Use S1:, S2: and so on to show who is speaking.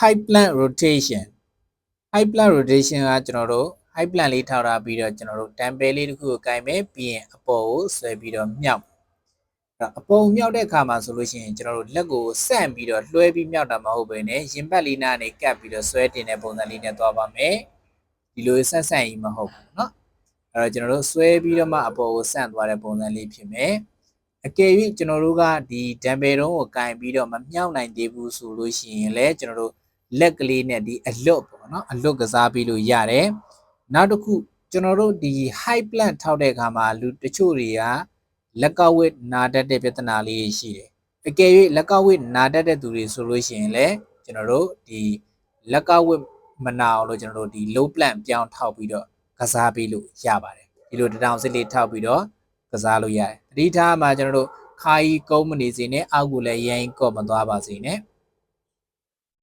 S1: high plant rotation high plant rotation ကကျွန်တော်တို့ high plant လေးထောက်ထားပြီးတော့ကျွန်တော်တို့ dumbbell လေးတစ်ခုကိုကင်မယ်ပြီးရင်အပေါ်ကိုဆွဲပြီးတော့မြောက်အပေါ်မြောက်တဲ့အခါမှာဆိုလို့ရှိရင်ကျွန်တော်တို့လက်ကိုဆန့်ပြီးတော့လွှဲပြီးမြောက်တာမဟုတ်ဘဲနဲ့ရင်ဘတ်လေးနားနဲ့ကပ်ပြီးတော့ဆွဲတင်တဲ့ပုံစံလေးနဲ့သွားပါမယ်ဒီလိုဆန့်ကြီးမဟုတ်ဘူးเนาะအဲ့တော့ကျွန်တော်တို့ဆွဲပြီးတော့မှအပေါ်ကိုဆန့်သွားတဲ့ပုံစံလေးဖြစ်မယ်အကယ်၍ကျွန်တော်တို့ကဒီ dumbbell တုံးကိုကင်ပြီးတော့မမြောက်နိုင်သေးဘူးဆိုလို့ရှိရင်လည်းကျွန်တော်တို့လက်ကလေးနဲ့ဒီအလွတ်ပေါ့နော်အလွတ်ကစားပြီးလို့ရတယ်နောက်တစ်ခုကျွန်တော်တို့ဒီ high plant ထောက်တဲ့အခါမှာလူတချို့တွေကလက်ကဝစ်နာတတ်တဲ့ပြဿနာလေးရှိတယ်အကယ်၍လက်ကဝစ်နာတတ်တဲ့သူတွေဆိုလို့ရှိရင်လည်းကျွန်တော်တို့ဒီလက်ကဝစ်မနာအောင်လို့ကျွန်တော်တို့ဒီ low plant ပြောင်းထောက်ပြီးတော့ကစားပြီးလို့ရပါတယ်ဒီလိုတောင်စစ်လေးထောက်ပြီးတော့ကစားလို့ရတယ်တတိထားမှာကျွန်တော်တို့ခါကြီးကုန်းမနေစေနဲ့အောက်ကိုလည်းရိုင်းကော့မသွားပါစေနဲ့